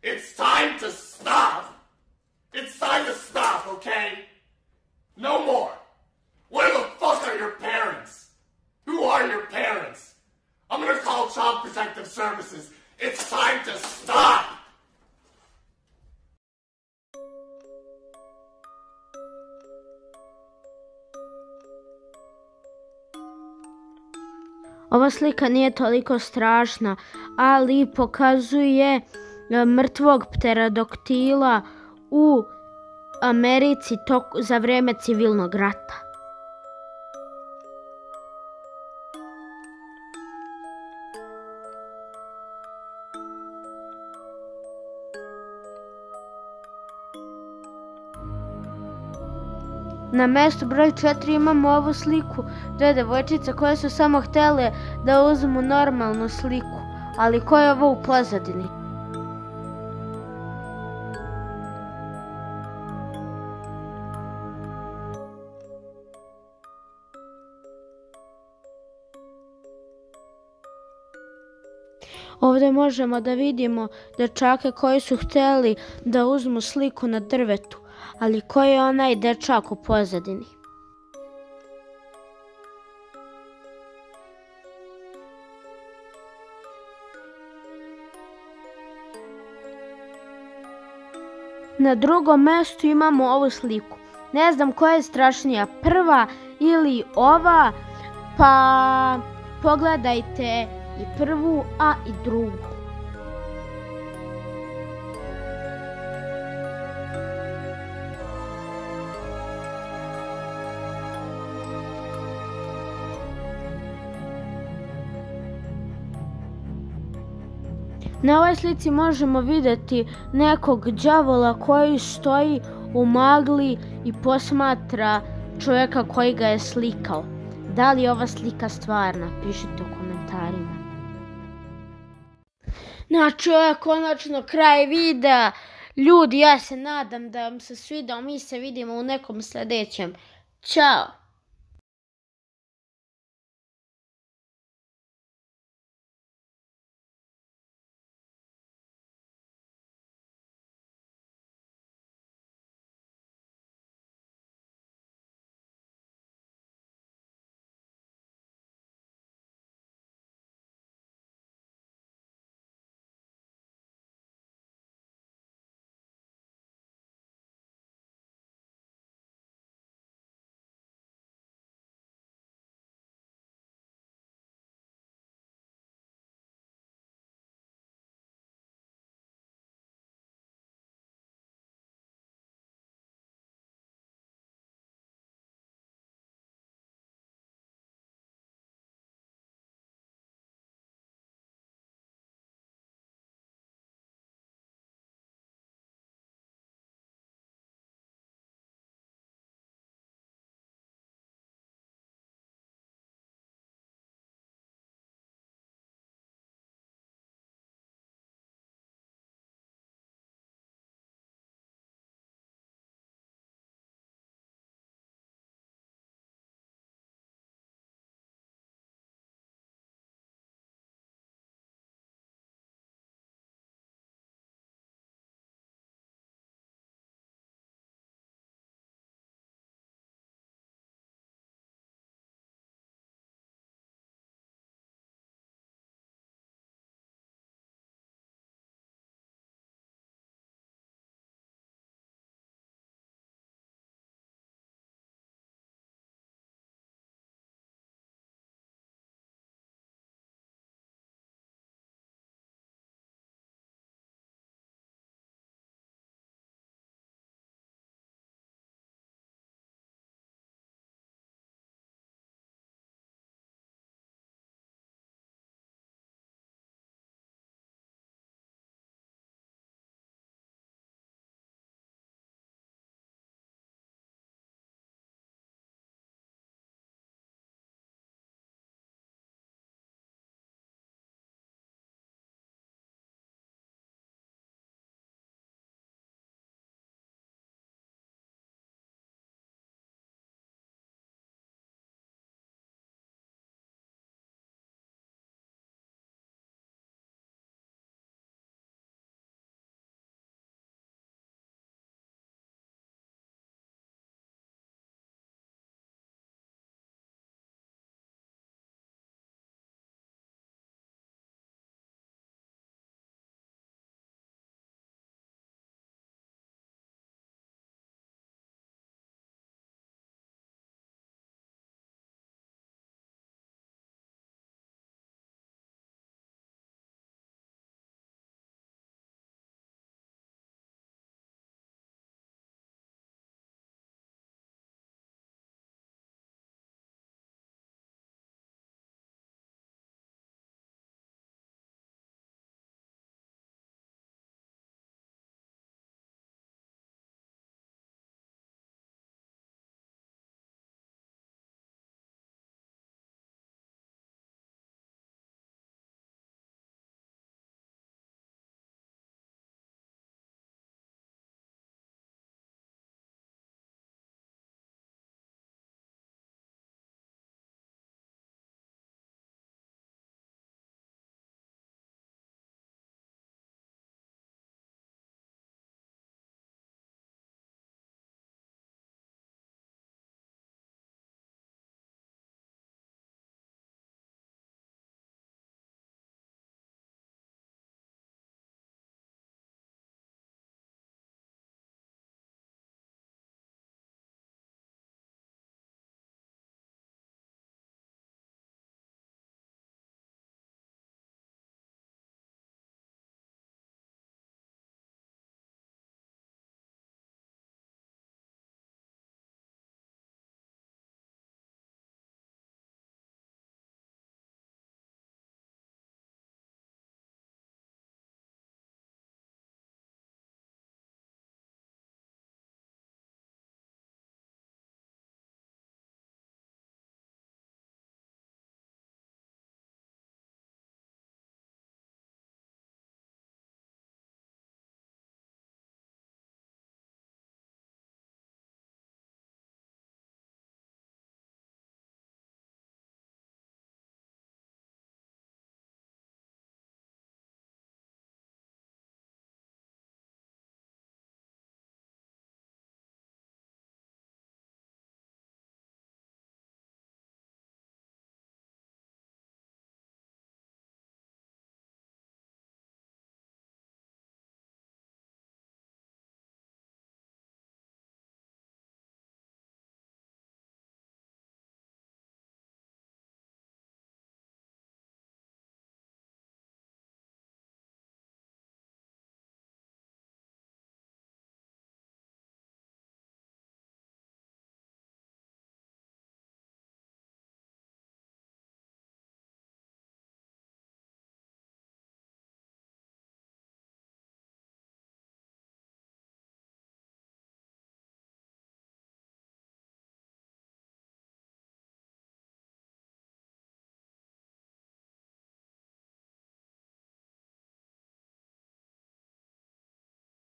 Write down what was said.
It's time to stop. It's time to stop, okay? No more. Where the fuck are your parents? Who are your parents? I'm gonna call Child Protective Services. It's time to stop. Ova slika nije toliko strašna, ali pokazuje mrtvog pterodaktila u Americi za vrijeme civilnog rata. Na mjestu broj 4 imamo ovu sliku dve devojčice koje su samo htjele da uzmu normalnu sliku, ali ko je ovo u pozadini? Ovdje možemo da vidimo dečake koji su htjeli da uzmu sliku na drvetu, ali ko je onaj dečak u pozadini? Na drugom mjestu imamo ovu sliku. Ne znam koja je strašnija, prva ili ova, pa pogledajte i prvu, a i drugu. Na ovoj slici možemo vidjeti nekog đavola koji stoji u magli i posmatra čovjeka koji ga je slikao. Da li je ova slika stvarna? Pišite u komentarima. Znači, ovo je konačno kraj videa. Ljudi, ja se nadam da vam se svidao. Mi se vidimo u nekom sljedećem. Ćao!